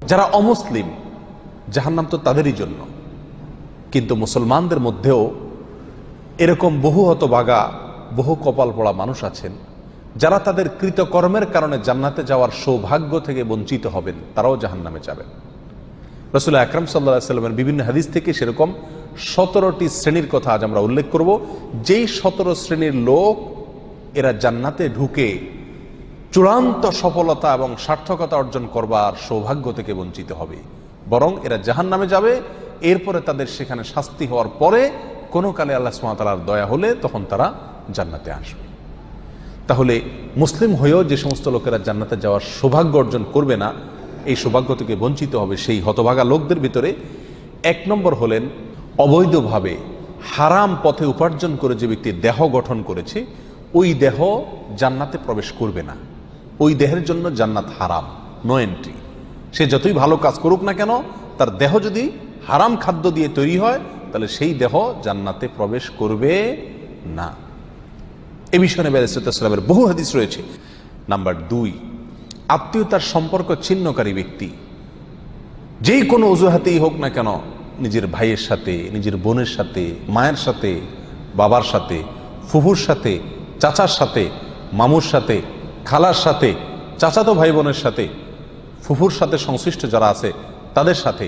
যারা অমুসলিম জাহান্নাম তো তাদেরই জন্য। কিন্তু মুসলমানদের মধ্যেও এরকম বহু হতভাগা, বহু কপাল পড়া মানুষ আছেন যারা তাদের কৃতকর্মের কারণে জান্নাতে যাওয়ার সৌভাগ্য থেকে বঞ্চিত হবেন, তারাও জাহান্নামে যাবেন। রাসূল আকরাম সাল্লাল্লাহু আলাইহি ওয়াসাল্লামের বিভিন্ন হাদিস থেকে সেরকম 17টি শ্রেণীর কথা আজ আমরা উল্লেখ করব, যেই 17 শ্রেণীর লোক এরা জান্নাতে ঢুকে চূড়ান্ত সফলতা এবং সার্থকতা অর্জন করবার সৌভাগ্য থেকে বঞ্চিত হবে, বরং এরা জাহান্নামে যাবে। এরপরে তাদের সেখানে শাস্তি হওয়ার পরে কোনো কালে আল্লাহ সুবহানাহু ওয়া তাআলার দয়া হলে তখন তারা জান্নাতে আসবে। তাহলে মুসলিম হয়েও যে সমস্ত লোকেরা জান্নাতে যাওয়ার সৌভাগ্য অর্জন করবে না, এই সৌভাগ্য থেকে বঞ্চিত হবে, সেই হতভাগা লোকদের ভিতরে 1 নম্বর হলেন অবৈধভাবে হারাম পথে উপার্জন করে যে ব্যক্তি দেহ গঠন করেছে, ওই দেহ জান্নাতে প্রবেশ করবে না। ওই দেহের জন্য জান্নাত হারাম, নো এন্ট্রি। সে যতই ভালো কাজ করুক না কেন, তার দেহ যদি হারাম খাদ্য দিয়ে তৈরি হয়, তাহলে সেই দেহ জান্নাতে প্রবেশ করবে না। এ বিষয়ে নবী আলাইহিস সালামের বহু হাদিস রয়েছে। নাম্বার 2, আত্মীয়তার সম্পর্ক ছিন্নকারী ব্যক্তি যেই কোনো অজুহাতেই হোক না কেন, নিজের ভাইয়ের সাথে, নিজের বোনের সাথে, মায়ের সাথে, বাবার সাথে, ফুফুর সাথে, চাচার সাথে, মামুর সাথে, খালার সাথে, চাচাতো ভাই বোনের সাথে, ফুফুর সাথে সংশ্লিষ্ট যারা আছে তাদের সাথে,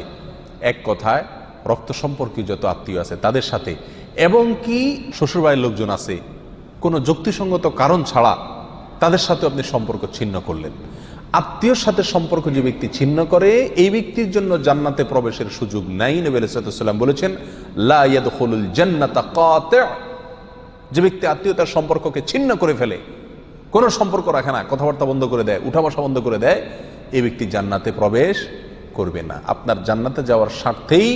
এক কথায় রক্ত সম্পর্কীয় যত আত্মীয় আছে তাদের সাথে, এবং কি শ্বশুরবাড়ির লোকজন আছে, কোনো যুক্তিসঙ্গত কারণ ছাড়া তাদের সাথে আপনি সম্পর্ক ছিন্ন করলেন। আত্মীয়র সাথে সম্পর্ক যে ব্যক্তি ছিন্ন করে, এই ব্যক্তির জন্য জান্নাতে প্রবেশের সুযোগ নাই। নবী আলাইহিস সালাম বলেছেন, লা ইয়াদখুলুল জান্নাতা কাতি'। যে ব্যক্তি আত্মীয়তার সম্পর্ককে ছিন্ন করে ফেলে, কোনো সম্পর্ক রাখে না, কথাবার্তা বন্ধ করে দেয়, উঠা বসা বন্ধ করে দেয়, এই ব্যক্তি জান্নাতে প্রবেশ করবে না। আপনার জান্নাতে যাওয়ার স্বার্থেই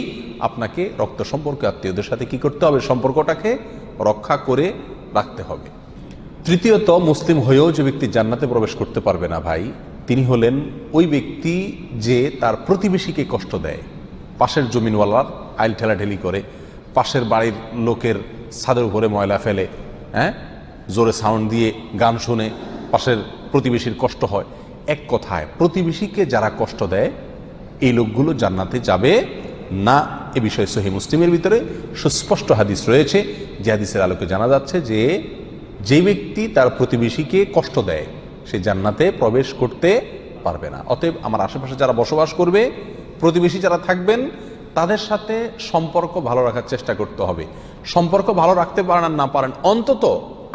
আপনাকে রক্ত সম্পর্ক আত্মীয়দের সাথে কি করতে হবে? সম্পর্কটাকে রক্ষা করে রাখতে হবে। তৃতীয়ত, মুসলিম হয়েও যে ব্যক্তি জান্নাতে প্রবেশ করতে পারবে না ভাই, তিনি হলেন ওই ব্যক্তি যে তার প্রতিবেশীকে কষ্ট দেয়। পাশের জমিনওয়ালার আইল ঠেলাঠেলি করে, পাশের বাড়ির লোকের ছাদের উপরে ময়লা ফেলে, জোরে সাউন্ড দিয়ে গান শুনে পাশের প্রতিবেশীর কষ্ট হয়। এক কথায় প্রতিবেশীকে যারা কষ্ট দেয়, এই লোকগুলো জান্নাতে যাবে না। এ বিষয়ে সহিহ মুসলিমের ভিতরে সুস্পষ্ট হাদিস রয়েছে, যে হাদিসের আলোকে জানা যাচ্ছে যে যে ব্যক্তি তার প্রতিবেশীকে কষ্ট দেয়, সে জান্নাতে প্রবেশ করতে পারবে না। অতএব আমার আশেপাশে যারা বসবাস করবে, প্রতিবেশী যারা থাকবেন, তাদের সাথে সম্পর্ক ভালো রাখার চেষ্টা করতে হবে। সম্পর্ক ভালো রাখতে পারেন আর না পারেন, অন্তত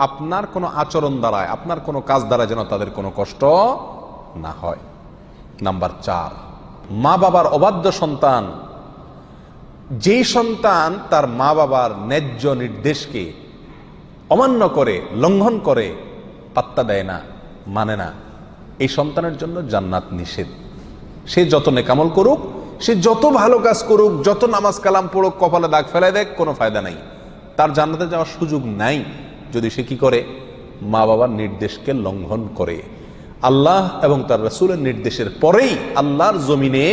আপনার কোনো আচরণ দ্বারায়, আপনার কোনো কাজ দ্বারা যেন তাদের কোনো কষ্ট না হয়। নাম্বার 4, মা বাবার অবাধ্য সন্তান। যেই সন্তান তার মা বাবার ন্যায্য নির্দেশকে অমান্য করে, লঙ্ঘন করে, পাত্তা দেয় না, মানে না, এই সন্তানের জন্য জান্নাত নিষেধ। সে যত নেকামল করুক, সে যত ভালো কাজ করুক, যত নামাজ কালাম পড়ুক, কপালে দাগ ফেলে দেখ, কোনো ফায়দা নাই, তার জান্নাতে যাওয়ার সুযোগ নাই যদি সে কি করে? মা বাবার নির্দেশকে লঙ্ঘন করে। আল্লাহ এবং তার রাসূলের নির্দেশের পরেই আল্লাহর জমিনে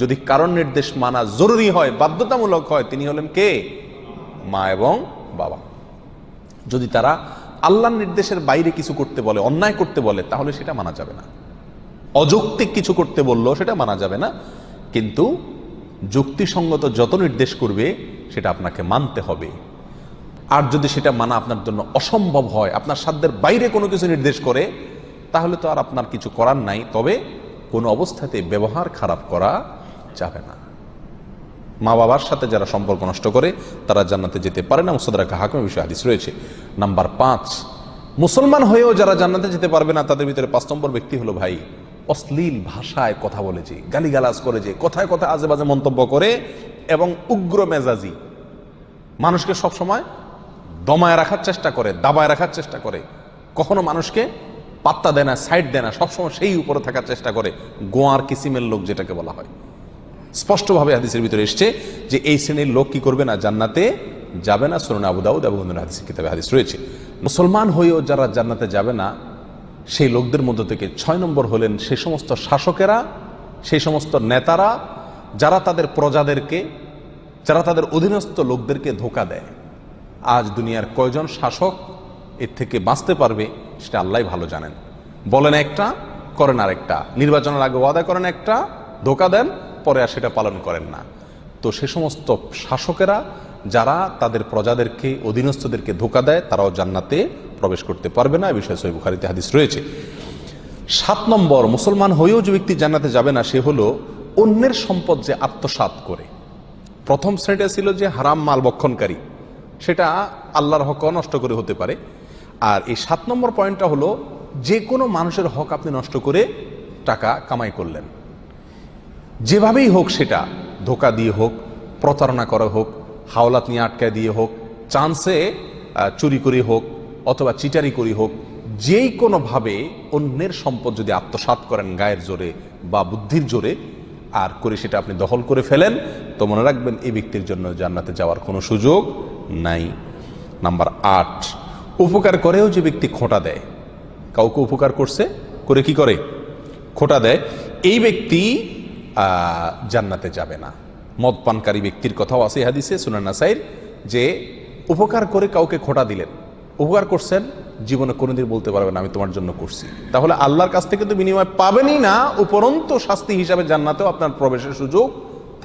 যদি কারণ নির্দেশ মানা জরুরি হয়, বাধ্যতামূলক হয়, তিনি হলেন কে? মা এবং বাবা। যদি তারা আল্লাহর নির্দেশের বাইরে কিছু করতে বলে, অন্যায় করতে বলে, তাহলে সেটা মানা যাবে না। অযৌক্তিক কিছু করতে বললো সেটা মানা যাবে না, কিন্তু যুক্তিসঙ্গত যত নির্দেশ করবে সেটা আপনাকে মানতে হবে। আর যদি সেটা মানা আপনার জন্য অসম্ভব হয়, আপনার সাধ্যের বাইরে কোনো কিছু নির্দেশ করে, তাহলে তো আর আপনার কিছু করার নাই। তবে কোনো অবস্থাতে ব্যবহার খারাপ করা যাবে না। মা বাবার সাথে যারা সম্পর্ক নষ্ট করে, তারা জান্নাতে যেতে পারে না। মুসতাদরাক হাকিমের বিষয়ে হাদিস রয়েছে। নাম্বার 5, মুসলমান হয়েও যারা জান্নাতে যেতে পারবে না, তাদের ভিতরে 5 নম্বর ব্যক্তি হলো ভাই, অশ্লীল ভাষায় কথা বলে যে, গালিগালাজ করে যে, কথায় কথায় আজে বাজে মন্তব্য করে, এবং উগ্র মেজাজি, মানুষকে সবসময় দমায় রাখার চেষ্টা করে, দাবায় রাখার চেষ্টা করে, কখনো মানুষকে পাত্তা দেয় না, সাইড দেয় না, সবসময় সেই উপরে থাকার চেষ্টা করে। গোয়ার কিসিমের লোক যেটাকে বলা হয়, স্পষ্টভাবে হাদিসের ভিতরে এসছে যে এই শ্রেণীর লোক কি করবে না? জান্নাতে যাবে না। সুনান আবু দাউদ এবং অন্যান্য হাদিসের কিতাবে হাদিস রয়েছে। মুসলমান হয়েও যারা জান্নাতে যাবে না, সেই লোকদের মধ্য থেকে 6 নম্বর হলেন সেই সমস্ত শাসকেরা, সেই সমস্ত নেতারা যারা তাদের প্রজাদেরকে, যারা তাদের অধীনস্থ লোকদেরকে ধোঁকা দেয়। আজ দুনিয়ার কয়জন শাসক এর থেকে বাঁচতে পারবে সেটা আল্লাহ ভালো জানেন। বলেন একটা, করেন আরেকটা। নির্বাচনের আগে ওয়াদা করেন একটা, ধোঁকা দেন, পরে আর সেটা পালন করেন না। তো সে সমস্ত শাসকেরা যারা তাদের প্রজাদেরকে, অধীনস্থদেরকে ধোঁকা দেয়, তারাও জান্নাতে প্রবেশ করতে পারবে না। এই বিষয়ে সহিহ বুখারীতে হাদিস রয়েছে। 7 নম্বর, মুসলমান হয়েও যে ব্যক্তি জান্নাতে যাবে না সে হলো অন্যের সম্পদ যে আত্মসাৎ করে। প্রথম শ্রেণীটা ছিল যে হারাম মাল ভক্ষণকারী, সেটা আল্লাহর হক নষ্ট করে হতে পারে। আর এই 7 নম্বর পয়েন্টটা হলো যে কোনো মানুষের হক আপনি নষ্ট করে টাকা কামাই করলেন, যেভাবেই হোক, সেটা ধোঁকা দিয়ে হোক, প্রতারণা করা হোক, হাওলাত নিয়ে আটকায় দিয়ে হোক, চান্সে চুরি করে হোক, অথবা চিটারি করে হোক, যেই কোনোভাবে অন্যের সম্পদ যদি আত্মসাৎ করেন গায়ের জোরে বা বুদ্ধির জোরে, আর করে সেটা আপনি দখল করে ফেলেন, তো মনে রাখবেন এই ব্যক্তির জন্য জান্নাতে যাওয়ার কোনো সুযোগ নাই। নাম্বার 8, উপকার করেও যে ব্যক্তি খোঁটা দেয়, কাউকে উপকার করছে, করে কি করে? খোঁটা দেয়, এই ব্যক্তি জান্নাতে যাবে না। মদ পানকারী ব্যক্তির কথাও আছে হাদিসে সুনান নাসাইর, যে উপকার করে কাউকে খোঁটা দিলেন, উপকার করছেন, জীবনে কোনোদিন বলতে পারবেন আমি তোমার জন্য করছি, তাহলে আল্লাহর কাছ থেকে তো বিনিময় পাবেনই না, উপরন্তু শাস্তি হিসাবে জান্নাতেও আপনার প্রবেশের সুযোগ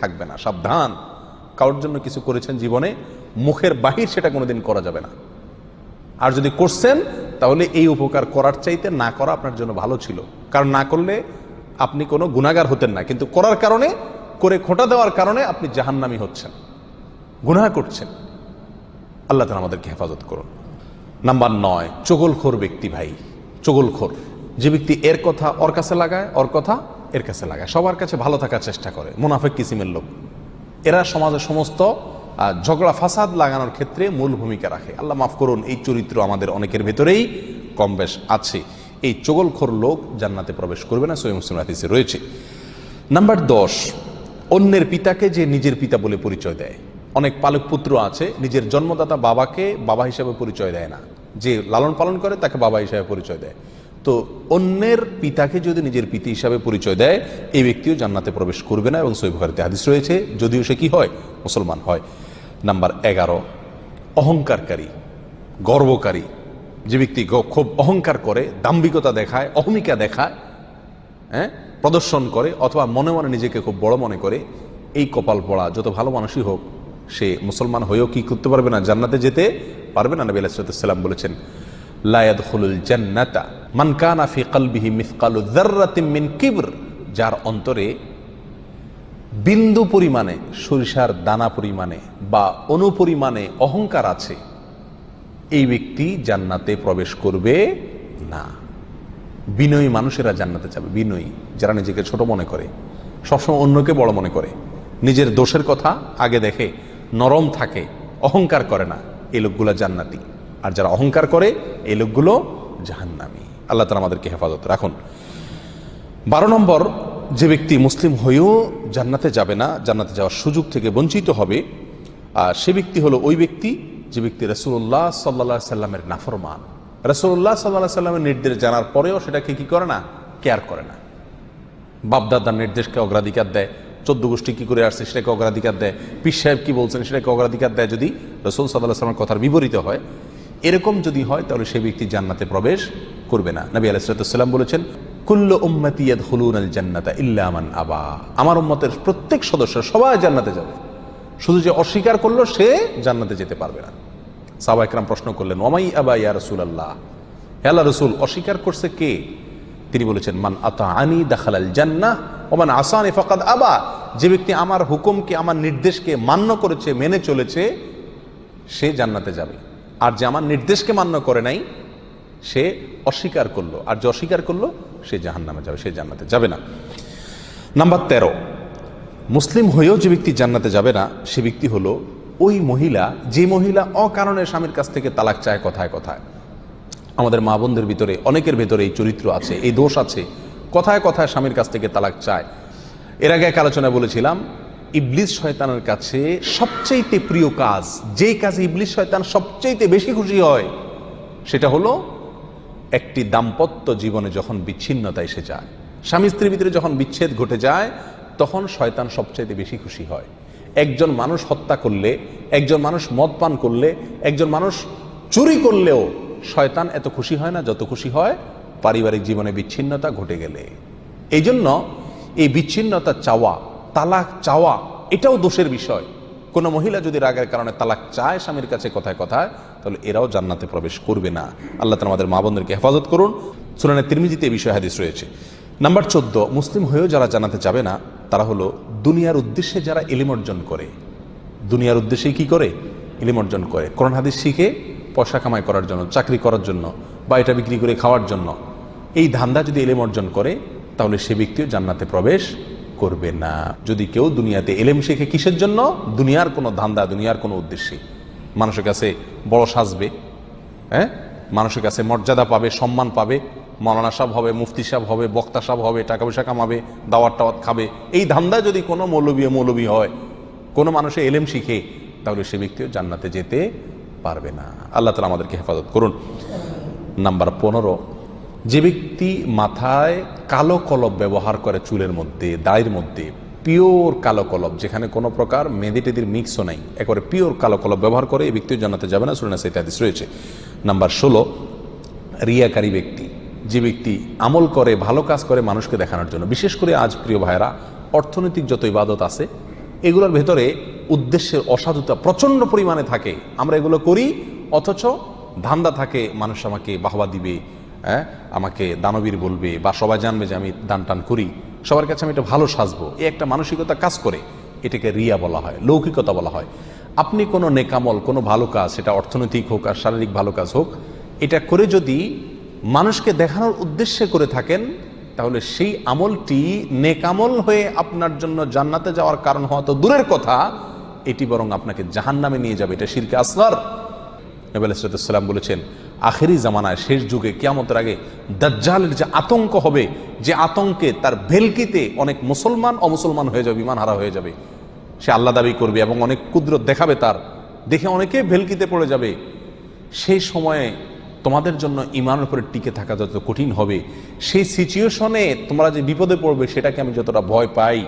থাকবে না। সাবধান, কারোর জন্য কিছু করেছেন জীবনে, মুখের বাহির সেটা কোনোদিন করা যাবে না। আর যদি করছেন তাহলে এই উপকার করার চাইতে না করা আপনার জন্য ভালো ছিল, কারণ না করলে আপনি কোনো গুনাহগার হতেন না, কিন্তু করার কারণে, করে খোঁটা দেওয়ার কারণে আপনি জাহান্নামী হচ্ছেন, গুনাহ করছেন। আল্লাহ তাআলা আমাদেরকে হেফাজত করুন। নাম্বার 9, চগলখোর ব্যক্তি। ভাই, চগলখোর যে ব্যক্তি এর কথা ওর কাছে লাগায়, ওর কথা এর কাছে লাগায়, সবার কাছে ভালো থাকার চেষ্টা করে, মুনাফিক কিসিমের লোক। এরা সমাজের সমস্ত ঝগড়া ফাসাদ লাগানোর ক্ষেত্রে মূল ভূমিকা রাখে। আল্লাহ মাফ করুন, এই চরিত্র আমাদের অনেকের ভেতরেই কম বেশ আছে। এই চগলখোর লোক জান্নাতে প্রবেশ করবে না, সহিহ মুসলিম হাদিসে রয়েছে। নাম্বার 10, অন্যের পিতাকে যে নিজের পিতা বলে পরিচয় দেয়। অনেক পালক পুত্র আছে নিজের জন্মদাতা বাবাকে বাবা হিসাবে পরিচয় দেয় না, যে লালন পালন করে তাকে বাবা হিসাবে পরিচয় দেয়। তো অন্যের পিতাকে যদি নিজের পিতা হিসাবে পরিচয় দেয়, এই ব্যক্তিও জান্নাতে প্রবেশ করবে না, এবং সহিহ বুখারীতে হাদিস রয়েছে, যদিও সে কি হয়? মুসলমান হয়। নাম্বার 11, অহংকারকারী, গর্বকারী। যে ব্যক্তি খুব অহংকার করে, দাম্ভিকতা দেখায়, অহমিকা দেখায়, প্রদর্শন করে, অথবা মনে মনে নিজেকে খুব বড় মনে করে, এই কপাল পড়া যত ভালো মানুষই হোক, সে মুসলমান হয়েও কি করতে পারবে না? জান্নাতে যেতে পারবে না। নবী আলাইহিস সালাম বলেছেন, লা ইয়াদখুলুল জান্নাতা মান কানা ফি কলবিহি মিসকালু যাররাতিন মিন কিবর। যার অন্তরে বিন্দু পরিমাণে, সরিষার দানা পরিমাণে বা অনুপরিমাণে অহংকার আছে, এই ব্যক্তি জান্নাতে প্রবেশ করবে না। বিনয়ী মানুষেরা জান্নাতে যাবে, বিনয়ী, যারা নিজেকে ছোট মনে করে, সবসময় অন্যকে বড় মনে করে, নিজের দোষের কথা আগে দেখে, নরম থাকে, অহংকার করে না, এই লোকগুলো জান্নাতি। আর যারা অহংকার করে এই লোকগুলো জাহান্নামী। আল্লাহ তাআলা আমাদেরকে হেফাজত রাখুন। 12 নম্বর, যে ব্যক্তি মুসলিম হয়েও জান্নাতে যাবে না, জান্নাতে যাওয়ার সুযোগ থেকে বঞ্চিত হবে, সে ব্যক্তি হলো ওই ব্যক্তি যে ব্যক্তি রাসূলুল্লাহ সাল্লাল্লাহু আলাইহি সাল্লামের নাফরমান। রাসূলুল্লাহ সাল্লাল্লাহু আলাইহি সাল্লামের নির্দেশ জানার পরেও সেটাকে কি করে না? কেয়ার করে না। বাপদাদার নির্দেশকে অগ্রাধিকার দেয়, 14 গোষ্ঠী কি করে আসছে সেটাকে অগ্রাধিকার দেয়, পীর সাহেব কি বলছেন সেটাকে অগ্রাধিকার দেয়, যদি রাসূল সাল্লাল্লাহু আলাইহি সাল্লামের কথার বিপরীত হয়। এরকম যদি হয় তাহলে সেই ব্যক্তি জান্নাতে প্রবেশ করবে না। নবী আলাইহিস সালাম বলেছেন, কুল্লু উম্মতি ইয়াদখুলুনাল জান্নাতা ইল্লা মান আবা। আমার উম্মতের প্রত্যেক সদস্য সবাই জান্নাতে যাবে, শুধু যে অস্বীকার করলো সে জান্নাতে যেতে পারবে না। সাহাবা ইকরাম প্রশ্ন করলেন, ওয়ামাই আবা ইয়া রাসূলুল্লাহ, হে আল্লাহর রাসূল, অস্বীকার করছে কে? তিনি বলেছেন, মান আতাআনি দাখালাল জান্নাহ ওয়া মান আসানি ফাকাদ আবা। যে ব্যক্তি আমার হুকুমকে, আমার নির্দেশকে মান্য করেছে, মেনে চলেছে, সে জান্নাতে যাবে। আর যে আমার নির্দেশকে মান্য করে নাই, সে অস্বীকার করলো, আর যে অস্বীকার করলো সে জাহান্নামে যাবে, সে জান্নাতে যাবে না। নাম্বার 13, মুসলিম হয়েও যে ব্যক্তি জান্নাতে যাবে না, সে ব্যক্তি হলো ওই মহিলা, যে মহিলা অকারণে স্বামীর কাছ থেকে তালাক চায় কথায় কথায়। আমাদের মা বোনদের ভিতরে অনেকের ভেতরে এই চরিত্র আছে, এই দোষ আছে, কথায় কথায় স্বামীর কাছ থেকে তালাক চায়। এর আগে এক আলোচনায় বলেছিলাম, ইবলিস শয়তানের কাছে সবচাইতে প্রিয় কাজ, যেই কাজে ইবলিস শয়তান সবচাইতে বেশি খুশি হয়, সেটা হলো একটি দাম্পত্য জীবনে যখন বিচ্ছিন্নতা এসে যায়, স্বামী স্ত্রীর ভিতরে যখন বিচ্ছেদ ঘটে যায়, তখন শয়তান সবচাইতে বেশি খুশি হয়। একজন মানুষ হত্যা করলে, একজন মানুষ মদ পান করলে, একজন মানুষ চুরি করলেও শয়তান এত খুশি হয় না যত খুশি হয় পারিবারিক জীবনে বিচ্ছিন্নতা ঘটে গেলে। এই জন্য এই বিচ্ছিন্নতা চাওয়া, তালাক চাওয়া, এটাও দোষের বিষয়। কোনো মহিলা যদি রাগের কারণে তালাক চায় স্বামীর কাছে কথায় কথায়, তাহলে এরাও জান্নাতে প্রবেশ করবে না। আল্লাহ তাআলা আমাদের মা বোনদেরকে হেফাজত করুন। সুনানে তিরমিজিতে এই বিষয়ে হাদিস রয়েছে। নাম্বার 14, মুসলিম হয়েও যারা জান্নাতে যাবে না তারা হলো দুনিয়ার উদ্দেশ্যে যারা ইলম অর্জন করে। দুনিয়ার উদ্দেশ্যে কি করে? ইলম অর্জন করে, কোরআন হাদিস শিখে পয়সা কামাই করার জন্য, চাকরি করার জন্য, বা এটা বিক্রি করে খাওয়ার জন্য। এই ধান্দা যদি ইলম অর্জন করে তাহলে সে ব্যক্তিও জান্নাতে প্রবেশ করবে না। যদি কেউ দুনিয়াতে ইলম শিখে কিসের জন্য? দুনিয়ার কোনো ধান্দা, দুনিয়ার কোনো উদ্দেশ্যে, মানুষের কাছে বড় সাজবে, হ্যাঁ, মানুষের কাছে মর্যাদা পাবে, সম্মান পাবে, মাওলানা সাহেব হবে, মুফতি সাহেব হবে, বক্তা সাহেব হবে, টাকা পয়সা কামাবে, দাওয়াত টাওয়াত খাবে, এই ধান্দা যদি কোনো মৌলবী হয়, কোনো মানুষের ইলম শিখে, তাহলে সে ব্যক্তিও জান্নাতে যেতে পারবে না। আল্লাহ তাআলা আমাদেরকে হেফাজত করুন। নাম্বার 15, যে ব্যক্তি মাথায় কালো কলব ব্যবহার করে, চুলের মধ্যে, দাড়ির মধ্যে পিওর কালো কলব, যেখানে কোনো প্রকার মেহেদি টেদির মিক্সও নাই, একেবারে পিওর কালো কলব ব্যবহার করে, এই ব্যক্তিও জান্নাতে যাবে না। সুরায়ে নাসা হাদিস রয়েছে। নাম্বার 16, রিয়াকারী ব্যক্তি, যে ব্যক্তি আমল করে, ভালো কাজ করে মানুষকে দেখানোর জন্য। বিশেষ করে আজ প্রিয় ভাইয়েরা, অর্থনৈতিক যত ইবাদত আছে এগুলোর ভেতরে উদ্দেশ্যের অসাধুতা প্রচণ্ড পরিমাণে থাকে। আমরা এগুলো করি, অথচ ধান্দা থাকে মানুষ আমাকে বাহবা দিবে, হ্যাঁ, আমাকে দানবীর বলবে, বা সবাই জানবে যে আমি দান টান করি, সবার কাছে আমি এটা ভালো সাজবো, এই একটা মানসিকতা কাজ করে। এটাকে রিয়া বলা হয়, লৌকিকতা বলা হয়। আপনি কোনো নেকামল, কোনো ভালো কাজ, সেটা অর্থনৈতিক হোক আর শারীরিক ভালো কাজ হোক, এটা করে যদি মানুষকে দেখানোর উদ্দেশ্যে করে থাকেন, তাহলে সেই আমলটি নেকামল হয়ে আপনার জন্য জান্নাতে যাওয়ার কারণ হওয়া তো দূরের কথা, এটি বরং আপনাকে জাহান্নামে নিয়ে যাবে। এটা শিরকে আসগর। নবী আলাইহিস সালাম বলেছেন, আখেরি জামানায়, শেষ যুগে, কিয়ামতের আগে দাজ্জালের যে আতঙ্ক হবে, যে আতঙ্কে তার ভেলকিতে অনেক মুসলমান অমুসলমান হয়ে যাবে, ঈমান হারা হয়ে যাবে। সে আল্লাহ দাবি করবে এবং অনেক কুদরত দেখাবে, তার দেখে অনেকে ভেলকিতে পড়ে যাবে। সেই সময়ে তোমাদের জন্য ঈমানের উপরে টিকে থাকা যত কঠিন হবে, সেই সিচুয়েশনে তোমরা যে বিপদে পড়বে, সেটাকে আমি যতটা ভয় পাই,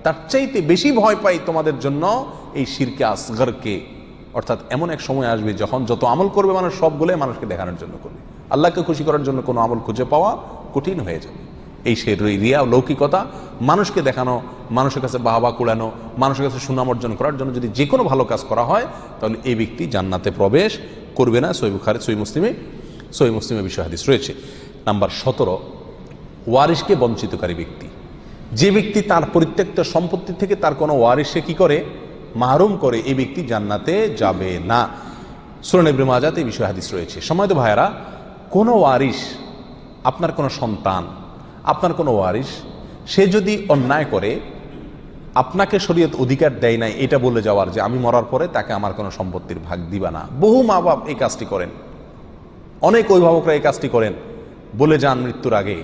তার চাইতে বেশি ভয় পাই তোমাদের জন্য এই শিরকে আসগরকে। অর্থাৎ এমন এক সময় আসবে যখন যত আমল করবে মানুষ, সবগুলোই মানুষকে দেখানোর জন্য করবে, আল্লাহকে খুশি করার জন্য কোনো আমল খুঁজে পাওয়া কঠিন হয়ে যাবে। এই সে রিয়া, লৌকিকতা, মানুষকে দেখানো, মানুষের কাছে বাহবা কুড়ানো, মানুষের কাছে সুনাম অর্জন করার জন্য যদি যে কোনো ভালো কাজ করা হয়, তাহলে এই ব্যক্তি জান্নাতে প্রবেশ করবে না। সহিহ বুখারী, সহিহ মুসলিমে বিষয় হাদিস রয়েছে। নাম্বার 17, ওয়ারিশকে বঞ্চিতকারী ব্যক্তি, যে ব্যক্তি তার পরিত্যক্ত সম্পত্তি থেকে তার কোনো ওয়ারিশে কি করে? মাহরুম করে, এই ব্যক্তি জান্নাতে যাবে না। সুনান ইবনে মাজাতে এই বিষয়ে হাদিস রয়েছে। সম্মানিত ভাইয়েরা, কোনো ওয়ারিশ, আপনার কোনো সন্তান, আপনার কোনো ওয়ারিশ, সে যদি অন্যায় করে, আপনাকে শরীয়ত অধিকার দেয় নাই এটা বলে যাওয়ার যে আমি মরার পরে তাকে আমার কোনো সম্পত্তির ভাগ দিবা না। বহু মা বাপ এই কাজটি করেন, অনেক অভিভাবকরা এই কাজটি করেন, বলে যান মৃত্যুর আগে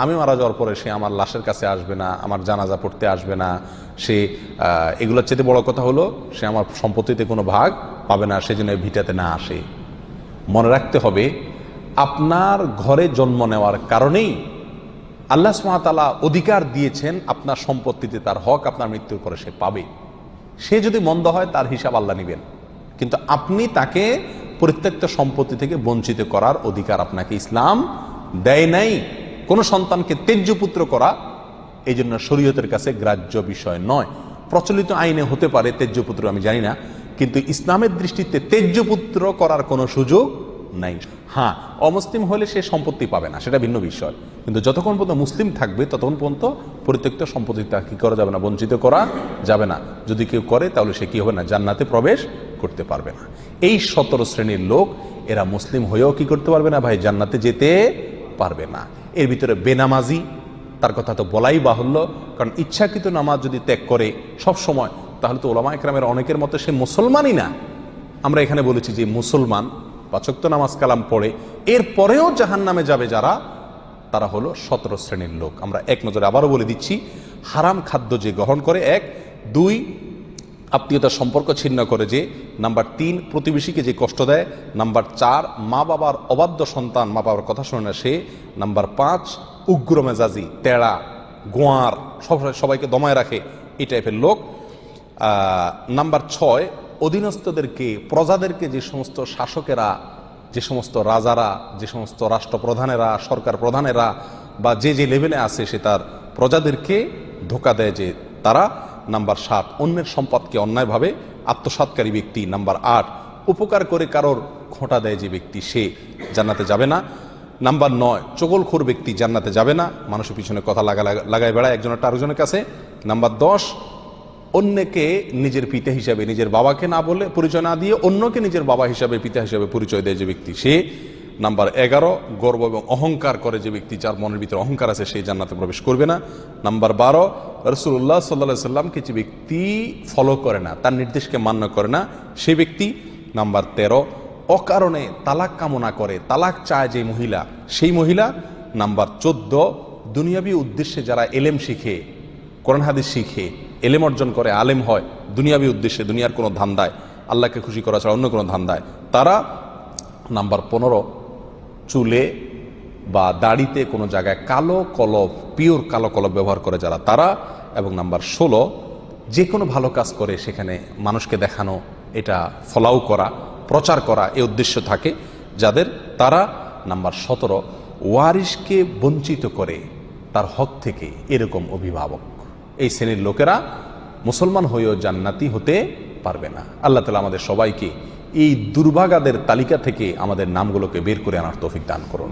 আমি মারা যাওয়ার পরে সে আমার লাশের কাছে আসবে না, আমার জানাজা পড়তে আসবে না, সে এগুলোর চেয়ে বড় কথা হলো সে আমার সম্পত্তিতে কোনো ভাগ পাবে না, সেজন্য ভিটাতে না আসে। মনে রাখতে হবে, আপনার ঘরে জন্ম নেওয়ার কারণেই আল্লাহ সুবহানাহু ওয়া তাআলা অধিকার দিয়েছেন আপনার সম্পত্তিতে তার হক আপনার মৃত্যুর পরে সে পাবে। সে যদি মন্দ হয় তার হিসাব আল্লাহ নেবেন, কিন্তু আপনি তাকে পরিত্যক্ত সম্পত্তি থেকে বঞ্চিত করার অধিকার আপনাকে ইসলাম দেয় নাই। কোন সন্তানকে তেজ্য পুত্র করা এই জন্য শরীয়তের কাছে গ্রাহ্য বিষয় নয়। প্রচলিত আইনে হতে পারে তেজ্য পুত্র, আমি জানি না, কিন্তু ইসলামের দৃষ্টিতে তেজ্য পুত্র করার কোনো সুযোগ নাই। হ্যাঁ, অমুসলিম হলে সে সম্পত্তি পাবে না, সেটা ভিন্ন বিষয়, কিন্তু যতক্ষণ পর্যন্ত মুসলিম থাকবে ততক্ষণ পর্যন্ত পরিত্যক্ত সম্পত্তি কি করা যাবে না, বঞ্চিত করা যাবে না। যদি কেউ করে তাহলে সে কি হবে না, জান্নাতে প্রবেশ করতে পারবে না। এই 17 শ্রেণীর লোক, এরা মুসলিম হয়েও কি করতে পারবে না ভাই, জান্নাতে যেতে পারবে না। এর ভিতরে বেনামাজি, তার কথা তো বলাই বাহুল্য, কারণ ইচ্ছাকৃত নামাজ যদি ত্যাগ করে সব সময়, তাহলে তো ওলামা ইকরামের অনেকের মতে সে মুসলমানই না। আমরা এখানে বলেছি যে মুসলমান 5 ওয়াক্ত নামাজ কালাম পড়ে এরপরেও জাহান্নামে যাবে যারা, তারা হলো 17 শ্রেণীর লোক। আমরা এক নজরে আবারও বলে দিচ্ছি, হারাম খাদ্য যে গ্রহণ করে, 1, 2 আত্মীয়তার সম্পর্ক ছিন্ন করে যে, নাম্বার 3 প্রতিবেশীকে যে কষ্ট দেয়, নাম্বার 4 মা বাবার অবাধ্য সন্তান, মা বাবার কথা শোনে না সে, নাম্বার 5 উগ্র মেজাজি, তেড়া, গোয়ার, সবাইকে দমায় রাখে, এই টাইপের লোক। নাম্বার 6 অধীনস্থদেরকে, প্রজাদেরকে, যে সমস্ত শাসকেরা, যে সমস্ত রাজারা, যে সমস্ত রাষ্ট্রপ্রধানেরা, সরকার প্রধানেরা বা যে যে লেভেলে আছে, সে তার প্রজাদেরকে ধোঁকা দেয় যে তারা। নাম্বার 7, অন্যের সম্পদকে অন্যায়ভাবে আত্মসাৎকারী ব্যক্তি। নাম্বার 8, উপকার করে কারোর খোঁটা দেয় যে ব্যক্তি, সে জান্নাতে যাবে না। নাম্বার 9, চগলখোর ব্যক্তি জান্নাতে যাবে না, মানুষের পিছনে কথা লাগায় বেড়ায় একজনের আরেকজনের কাছে। নাম্বার 10, অন্যকে নিজের পিতা হিসাবে, নিজের বাবাকে না বলে পরিচয় না দিয়ে অন্যকে নিজের বাবা হিসাবে, পিতা হিসাবে পরিচয় দেয় যে ব্যক্তি, সে। নাম্বার 11, গর্ব এবং অহংকার করে যে ব্যক্তি, যার মনের ভিতরে অহংকার আছে, সেই জান্নাতে প্রবেশ করবে না। নাম্বার 12, রাসূলুল্লাহ সাল্লাল্লাহু আলাইহি সাল্লামকে যে ব্যক্তি ফলো করে না, তার নির্দেশকে মান্য করে না, সেই ব্যক্তি। নাম্বার 13, অকারণে তালাক কামনা করে, তালাক চায় যে মহিলা, সেই মহিলা। নাম্বার 14, দুনিয়াবি উদ্দেশ্যে যারা এলেম শিখে, কোরআন হাদিস শিখে, এলেম অর্জন করে, আলেম হয় দুনিয়াবি উদ্দেশ্যে, দুনিয়ার কোনো ধান্দায়, আল্লাহকে খুশি করা ছাড়া অন্য কোনো ধান্দায়, তারা। নাম্বার 15, চুলে বা দাড়িতে কোনো জায়গায় কালো কলব, পিওর কালো কলব ব্যবহার করে যারা, তারা। এবং নাম্বার 16, যে কোনো ভালো কাজ করে সেখানে মানুষকে দেখানো, এটা ফলাও করা, প্রচার করা, এই উদ্দেশ্য থাকে যাদের, তারা। নাম্বার 17, ওয়ারিশকে বঞ্চিত করে তার হক থেকে, এরকম অভিভাবক। এই শ্রেণীর লোকেরা মুসলমান হয়েও জান্নাতি হতে পারবে না। আল্লাহ তাআলা আমাদের সবাইকে এই দুর্ভাগাদের তালিকা থেকে আমাদের নামগুলোকে বের করে আনার তৌফিক দান করুন।